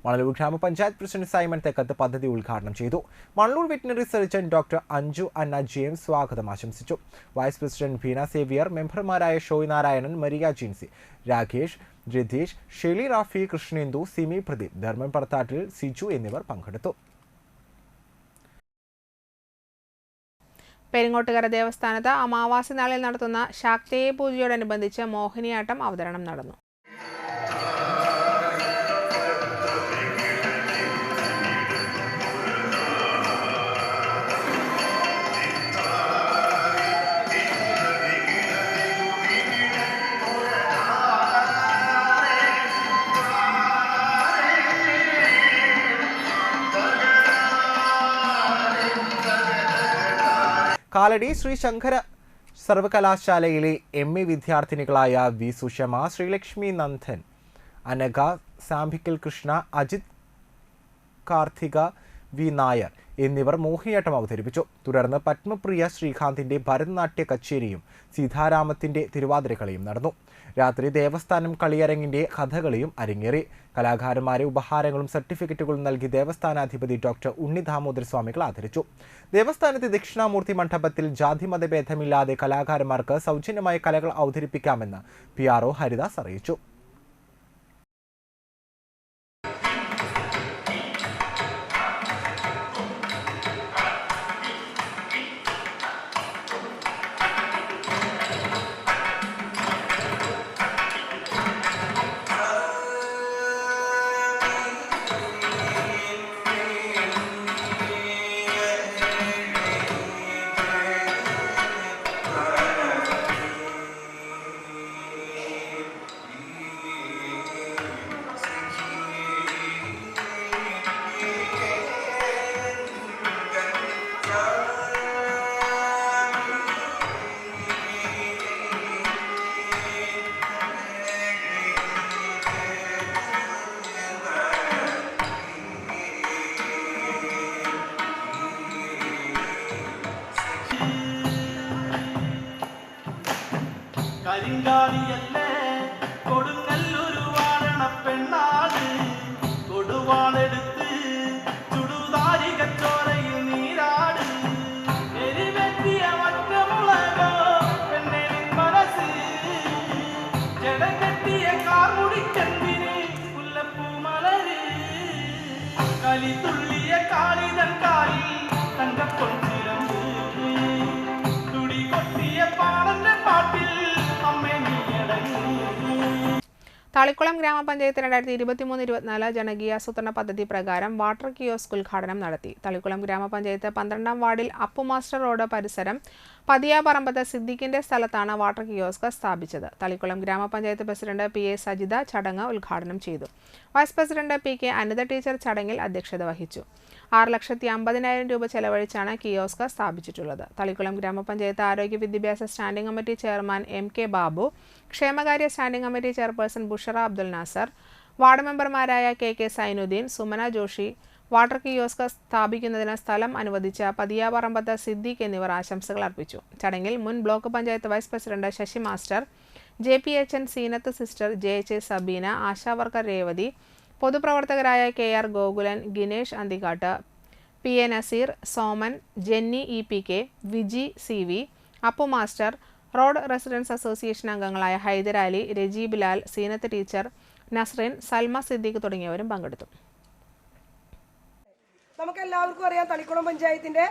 മണലൂർ ഗ്രാമപഞ്ചായത്ത് പ്രസിഡന്റ് സൈമൺ തെക്കത്ത് പദ്ധതി ഉദ്ഘാടനം ചെയ്തു. Manalur veterinary surgeon doctor Anju Anna James സ്വാഗതം ആശംസിച്ചു. വൈസ് പ്രസിഡന്റ് വീണ സേവിയർ, മെമ്പർമാരായ ഷോയ് നാരായണൻ, മരിയ ജിൻസി, രാകേഷ്, രതീഷ്, ഷെലി റാഫി, കൃഷ്ണേന്ദു, സിമി പ്രദീപ്, ധർമ്മൻ പറത്താട്ടിൽ, സിജു എന്നിവർ പങ്കെടുത്തു. പെരിങ്ങോട്ടുകര ദേവസ്ഥാനത്ത് അമാവാസി നാളിൽ നടത്തുന്ന ശാക്തേയ പൂജയോടനുബന്ധിച്ച് മോഹിനിയാട്ടം അവതരണം നടന്നു. കാലടി ശ്രീ ശങ്കര സർവകലാശാലയിലെ MA വിദ്യാർത്ഥിനികളായ വി സുഷമ, ശ്രീലക്ഷ്മി നന്ദൻ, അനഘ, സാംഭിക്കൽ കൃഷ്ണ, അജിത്, കാർത്തിക, വി നായർ എന്നിവർ മോഹിനിയാട്ടം അവതരിപ്പിച്ചു. തുടർന്ന് പത്മപ്രിയ ശ്രീകാന്തിന്റെ ഭരതനാട്യ കച്ചേരിയും സീതാരാമത്തിന്റെ തിരുവാതിരക്കളിയും നടന്നു. രാത്രി ദേവസ്ഥാനം കളിയരങ്ങിന്റെ കഥകളിയും അരങ്ങേറി. കലാകാരന്മാരെ ഉപഹാരങ്ങളും സർട്ടിഫിക്കറ്റുകളും നൽകി ദേവസ്ഥാനാധിപതി ഡോക്ടർ ഉണ്ണി ദാമോദര സ്വാമികൾ ആദരിച്ചു. ദേവസ്ഥാനത്തെ ദക്ഷിണാമൂർത്തി മണ്ഡപത്തിൽ ജാതിമതഭേദമില്ലാതെ കലാകാരന്മാർക്ക് സൗജന്യമായ കലകൾ അവതരിപ്പിക്കാമെന്ന് PRO ഹരിദാസ് അറിയിച്ചു. കരിങ്കാളിയല്ലേ കൊടുങ്ങല്ലൊരു വാഴണ പെണ്ണാട് കൊടുവാളെടുത്ത് ചുടുതാരികച്ചോരയിൽ നീരാട് എരിവെത്തിയ വറ്റമുളകോ പെണ്ണിൻ മനസ്സ് ജടകെട്ടിയ കാർമുടിക്കന്തിന് മുല്ലപ്പൂ മലര് കലിതുള്ളിയ കാളിതൻ കാലിൽ തങ്കപ്പൊൻചിലമ്പ് തളിക്കുളം ഗ്രാമപഞ്ചായത്ത് 2023-24 ജനകീയാസൂത്രണ പദ്ധതി പ്രകാരം വാട്ടർ കിയോസ്ക് ഉദ്ഘാടനം നടത്തി. തളിക്കുളം ഗ്രാമപഞ്ചായത്ത് 12ാം വാർഡിൽ അപ്പുമാസ്റ്റർ റോഡ് പരിസരം പതിയാപറമ്പത്ത് സിദ്ദിഖിന്റെ സ്ഥലത്താണ് വാട്ടർ കിയോസ്ക് സ്ഥാപിച്ചത്. തളിക്കുളം ഗ്രാമപഞ്ചായത്ത് പ്രസിഡന്റ് PA സജിത ചടങ്ങ് ഉദ്ഘാടനം ചെയ്തു. Vice president PK Anitha teacher ചടങ്ങിൽ അധ്യക്ഷത വഹിച്ചു. 6,50,000 രൂപ ചെലവഴിച്ചാണ് കിയോസ്ക് സ്ഥാപിച്ചിട്ടുള്ളത്. തളിക്കുളം ഗ്രാമപഞ്ചായത്ത് ആരോഗ്യ വിദ്യാഭ്യാസ standing committee chairman MK Babu, ക്ഷേമകാര്യ standing committee chairperson Bushra Abdul Nasar, ward മെമ്പർമാരായ KK Sainudheen, Sumana Joshi, water kiosk സ്ഥാപിക്കുന്നതിന് സ്ഥലം അനുവദിച്ച പതിയാപറമ്പത്ത് സിദ്ദീഖ് എന്നിവർ ആശംസകൾ അർപ്പിച്ചു. ചടങ്ങിൽ മുൻ block panchayat vice president Sasi master, JPHN Seenath sister, JHA Sabeena, Asha worker Revathi, പൊതുപ്രവർത്തകരായ KR Gokulan, Ginesh Anthikkad, PA Naseer, Soman, Jenny EPK, Viji CV, Appu master, road residence association അംഗങ്ങളായ ഹൈദരാലി, രജീബ് ലാൽ, സീനത്ത് ടീച്ചർ, നസ്രീൻ, സൽമ സിദ്ദീഖ് തുടങ്ങിയവരും പങ്കെടുത്തു. നമുക്കെല്ലാവർക്കും അറിയാം, തളിക്കുളം പഞ്ചായത്തിന്റെ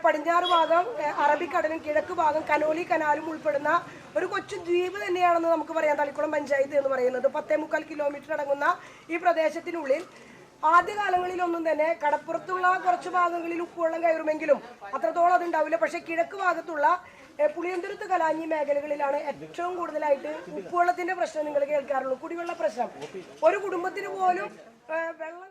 പടിഞ്ഞാറ് ഭാഗം അറബിക്കടലും കിഴക്ക് ഭാഗം കനോലി കനാലും ഉൾപ്പെടുന്ന ഒരു കൊച്ചു ദ്വീപ് തന്നെയാണെന്ന് നമുക്ക് പറയാം തളിക്കുളം പഞ്ചായത്ത് എന്ന് പറയുന്നത്. 10.25 കിലോമീറ്റർ അടങ്ങുന്ന ഈ പ്രദേശത്തിനുള്ളിൽ ആദ്യകാലങ്ങളിലൊന്നും തന്നെ കടപ്പുറത്തുള്ള കുറച്ച് ഭാഗങ്ങളിൽ ഉപ്പുവെള്ളം കയറുമെങ്കിലും അത്രത്തോളം അതുണ്ടാവില്ല. പക്ഷേ കിഴക്ക് ഭാഗത്തുള്ള പുളിയന്തുരുത്ത് കലാഞ്ഞി മേഖലകളിലാണ് ഏറ്റവും കൂടുതലായിട്ട് ഉപ്പുവെള്ളത്തിന്റെ പ്രശ്നം നിങ്ങൾ കേൾക്കാറുള്ളൂ. കുടിവെള്ള പ്രശ്നം, ഒരു കുടുംബത്തിന് പോലും വെള്ളം.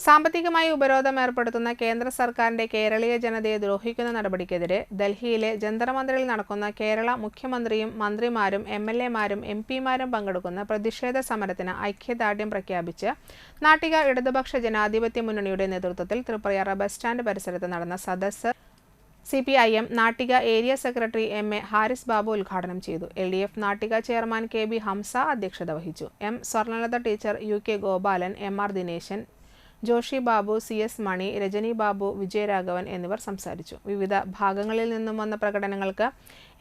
സാമ്പത്തികമായി ഉപരോധം ഏർപ്പെടുത്തുന്ന കേന്ദ്ര സർക്കാരിന്റെ കേരളീയ ജനതയെ ദ്രോഹിക്കുന്ന നടപടിക്കെതിരെ ഡൽഹിയിലെ ജന്തർ മന്ദിറിൽ നടക്കുന്ന കേരള മുഖ്യമന്ത്രിയും മന്ത്രിമാരും MLAമാരും MPമാരും പങ്കെടുക്കുന്ന പ്രതിഷേധ സമരത്തിന് ഐക്യദാർഢ്യം പ്രഖ്യാപിച്ച് നാട്ടിക ഇടതുപക്ഷ ജനാധിപത്യ മുന്നണിയുടെ നേതൃത്വത്തിൽ തൃപ്രയാർ ബസ് സ്റ്റാൻഡ് പരിസരത്ത് നടന്ന സദസ്സ് CPIM Nattika area secretary MA Haris Babu ഉദ്ഘാടനം ചെയ്തു. LDF Nattika chairman KB Hamsa അധ്യക്ഷത വഹിച്ചു. M Swarnalatha teacher, UK Gopalan, MR Dineshan, Joshi Babu, CS Mani, Rajani Babu, Vijayaraghavan എന്നിവർ സംസാരിച്ചു. വിവിധ ഭാഗങ്ങളിൽ നിന്നും വന്ന പ്രകടനങ്ങൾക്ക്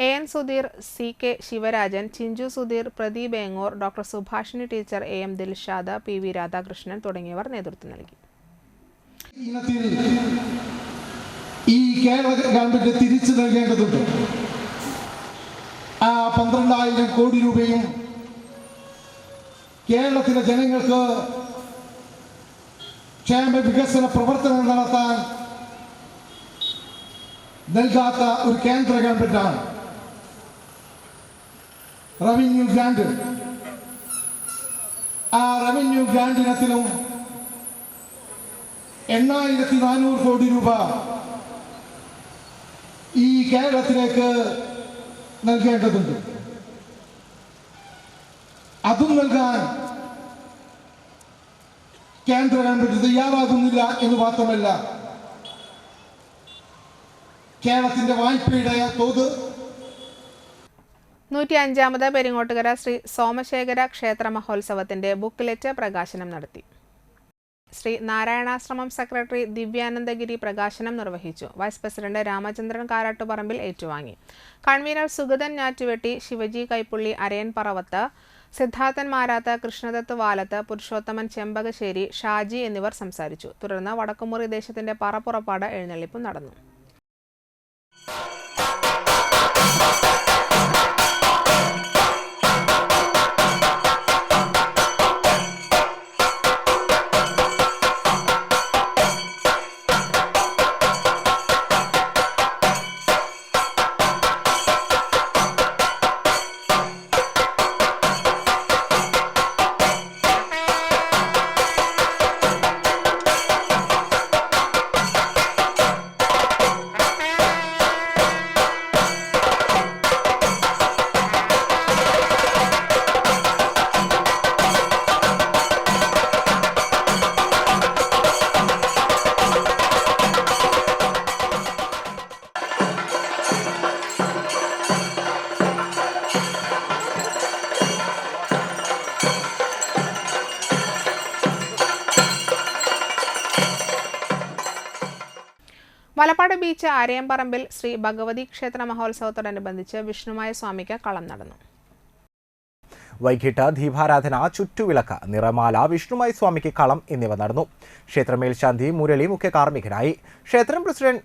AN Sudheer, CK Sivarajan, Chinchu Sudheer, Pradeep Engoor, doctor Subhashini teacher, AM Dilshad, PV Radhakrishnan തുടങ്ങിയവർ നേതൃത്വം നൽകി. ഈ കേരള ഗവൺമെന്റ് തിരിച്ചു നൽകേണ്ടതുണ്ട്. ആ 12,000 കോടി രൂപയും കേരളത്തിലെ ജനങ്ങൾക്ക് ക്ഷേമ വികസന പ്രവർത്തനങ്ങൾ നടത്താൻ നൽകാത്ത ഒരു കേന്ദ്ര ഗവൺമെന്റാണ്. റവന്യൂ ഗ്രാന്റ്, ആ റവന്യൂ ഗ്രാന്റിനത്തിലും 8,400 കോടി രൂപ ഈ കേരളത്തിലേക്ക് നൽകേണ്ടതുണ്ട്. അതും നൽകാൻ കേന്ദ്ര ഗവൺമെന്റ് തയ്യാറാകുന്നില്ല എന്ന് മാത്രമല്ല, കേരളത്തിന്റെ വായ്പയുടെ തോത് 105ാമത് പെരിങ്ങോട്ടുകര ശ്രീ സോമശേഖര ക്ഷേത്ര മഹോത്സവത്തിന്റെ ബുക്ക്ലെറ്റ് പ്രകാശനം നടത്തി. ശ്രീ നാരായണാശ്രമം സെക്രട്ടറി ദിവ്യാനന്ദഗിരി പ്രകാശനം നിർവഹിച്ചു. വൈസ് പ്രസിഡന്റ് രാമചന്ദ്രൻ കാരാട്ടുപറമ്പിൽ ഏറ്റുവാങ്ങി. കൺവീനർ സുഗതൻ ഞാറ്റുവെട്ടി, ശിവജി കൈപ്പുള്ളി, അരയൻ പറവത്ത്, സിദ്ധാർത്ഥൻ മാരാത്ത്, കൃഷ്ണദത്ത് വാലത്ത്, പുരുഷോത്തമൻ ചെമ്പകശ്ശേരി, ഷാജി എന്നിവർ സംസാരിച്ചു. തുടർന്ന് വടക്കുമുറി ദേശത്തിന്റെ പറപ്പുറപ്പാട് എഴുന്നള്ളിപ്പും നടന്നു. വലപ്പാട് ബീച്ച് അരയമ്പറമ്പിൽ ശ്രീ ഭഗവതി ക്ഷേത്ര മഹോത്സവത്തോടനുബന്ധിച്ച് വിഷ്ണുമായ സ്വാമിക്ക് കളം നടന്നു. വൈകിട്ട് ദീപാരാധന, ചുറ്റുവിളക്ക്, നിറമാല, വിഷ്ണുമായി സ്വാമിക്ക് കളം എന്നിവ നടന്നു. ക്ഷേത്രമേൽശാന്തി മുരളി മുഖ്യ കാർമ്മികനായി. ക്ഷേത്രം president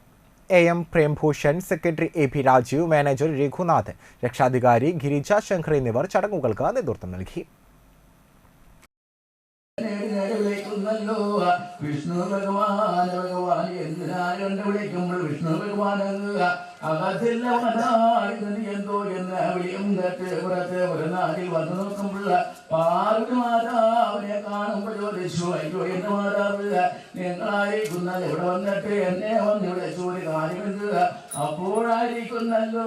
AM Prembhushan, secretary AP Rajeev, manager Raghunath, രക്ഷാധികാരി ഗിരിജ ശങ്കർ എന്നിവർ ചടങ്ങുകൾക്ക് നേതൃത്വം നൽകി. വിഷ്ണു ഭഗവാൻ എന്തിനാണ്ട് വിളിക്കുമ്പോൾ വിഷ്ണു ഭഗവാൻ അകത്തില്ല എന്തോ എന്ന് വിളിയും കേട്ട് പുറത്ത് ഒരു നാട്ടിൽ വന്നു നോക്കുമ്പോൾ പാർവതി മാതാവിനെ കാണുമ്പോൾ ചോദിച്ചു അയ്യോ എന്റെ മാതാവ് നിങ്ങളായിരിക്കുന്നത് ഇവിടെ വന്നിട്ട് എന്നെ വന്നിവിടെ ഒരു കാര്യമെന്ത് അപ്പോഴായിരിക്കുന്നല്ലോ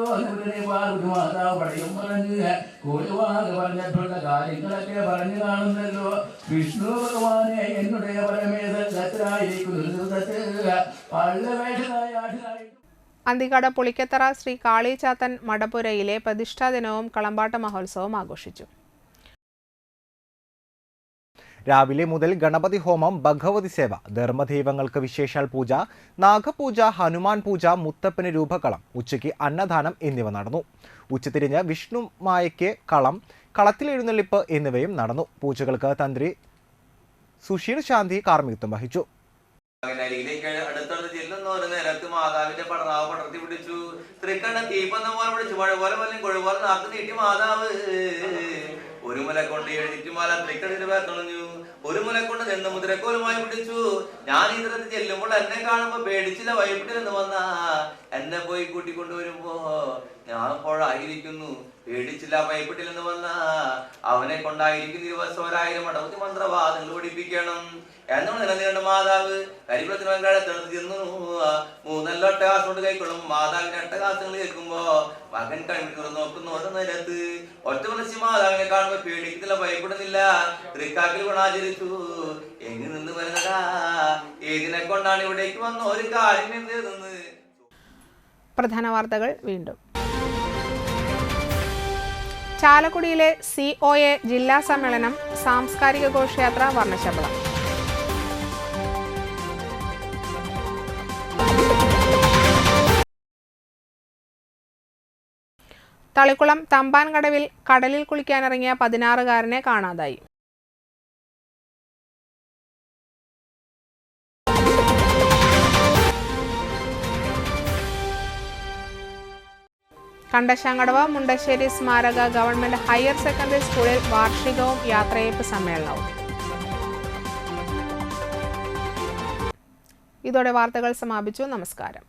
പാർവതി മാതാവ് പടയും പറഞ്ഞ് ഒരുപാട് പറഞ്ഞിട്ടുള്ള കാര്യങ്ങളൊക്കെ പറഞ്ഞു കാണുന്നല്ലോ വിഷ്ണു ഭഗവാനെ എന്നുடைய പരമേശ്വരത്തിലായിരിക്കുന്നു പള്ളവേഷനായ അന്തിക്കാട് പുളിക്കത്തറ ശ്രീ കാളിചാത്തൻ മടപ്പുരയിലെ പ്രതിഷ്ഠാ ദിനവും കളമ്പാട്ട മഹോത്സവവും ആഘോഷിച്ചു. രാവിലെ മുതൽ ഗണപതി ഹോമം, ഭഗവതി സേവ, ധർമ്മദൈവങ്ങൾക്ക് വിശേഷാൽ പൂജ, നാഗപൂജ, ഹനുമാൻ പൂജ, മുത്തപ്പന് രൂപകളം, ഉച്ചയ്ക്ക് അന്നദാനം എന്നിവ നടന്നു. ഉച്ചതിരിഞ്ഞ് വിഷ്ണുമായയ്ക്ക് കളം, കളത്തിലെഴുന്നള്ളിപ്പ് എന്നിവയും നടന്നു. പൂജകൾക്ക് തന്ത്രി സുശീൽ ശാന്തി കാർമ്മികത്വം വഹിച്ചു. അടുത്തടുത്ത് ചെല്ലുന്നവര് നേരത്ത് മാതാവിന്റെ പടറാവ് പടർത്തി പിടിച്ചു. തൃക്കണ്ണ തീപ്പന്ന പോലെ പിടിച്ചു. മഴ പോലെ വല്ലം കൊഴുപോലെ നാക്ക് നീട്ടി മാതാവ് ഒരു മുല കൊണ്ട് എഴുതിറ്റുമാല തൃക്കണ്ണിന് പേർത്തളഞ്ഞു. ഒരു മുല കൊണ്ട് നിന്ന് മുദ്രക്കോലുമായി പിടിച്ചു. ഞാൻ ഈ തരത്തിൽ ചെല്ലുമ്പോൾ എന്നെ കാണുമ്പോ പേടിച്ചില്ല, വൈപ്പിട്ടില്ലെന്ന് വന്ന എന്നെ പോയി കൂട്ടിക്കൊണ്ടുവരുമ്പോ ഞാൻ ഇപ്പോഴായിരിക്കുന്നു പേടിച്ചില്ല, ഭയപ്പെട്ടില്ലെന്ന് വന്ന അവനെ കൊണ്ടായിരിക്കും ദിവസം 1000 അടവധി മന്ത്രവാദങ്ങൾ പഠിപ്പിക്കണം എന്നോട് നിലനിൽക്കേണ്ട മാതാവ് കരികുളത്തിന് വെങ്കാളത്തെടുത്ത് ചെന്നു 3 ഒട്ടകാശം കൊണ്ട് കൈക്കൊള്ളും. മാതാവിന്റെ ഒട്ടകാശങ്ങൾ കേൾക്കുമ്പോ മകൻ കണ്ണു നോക്കുന്ന ഓരോ നേരത്ത് ഒറ്റ മനസ്സിൽ മാതാവിനെ കാണുമ്പോ പേടിക്കുന്നില്ല, ഭയപ്പെടുന്നില്ല. തൃക്കാക്കിൽ ഗുണാചരിച്ചു എങ്ങി നിന്ന് വരുന്നതാ ഏതിനെ കൊണ്ടാണ് ഇവിടേക്ക് വന്ന ഒരു കാര്യം എന്തെന്ന്. പ്രധാന വാർത്തകൾ വീണ്ടും. ചാലക്കുടിയിലെ COA ജില്ലാ സമ്മേളനം, സാംസ്കാരിക ഘോഷയാത്ര വർണ്ണശബളം. തളിക്കുളം തമ്പാൻകടവിൽ കടലിൽ കുളിക്കാനിറങ്ങിയ 16-കാരനെ കാണാതായി. കണ്ടശാങ്കടവ് മുണ്ടശ്ശേരി സ്മാരക ഗവൺമെന്റ് ഹയർ സെക്കൻഡറി സ്കൂളിൽ വാർഷികവും യാത്രയയപ്പ് സമ്മേളനവും. ഇതോടെ വാർത്തകൾ സമാപിച്ചു. നമസ്കാരം.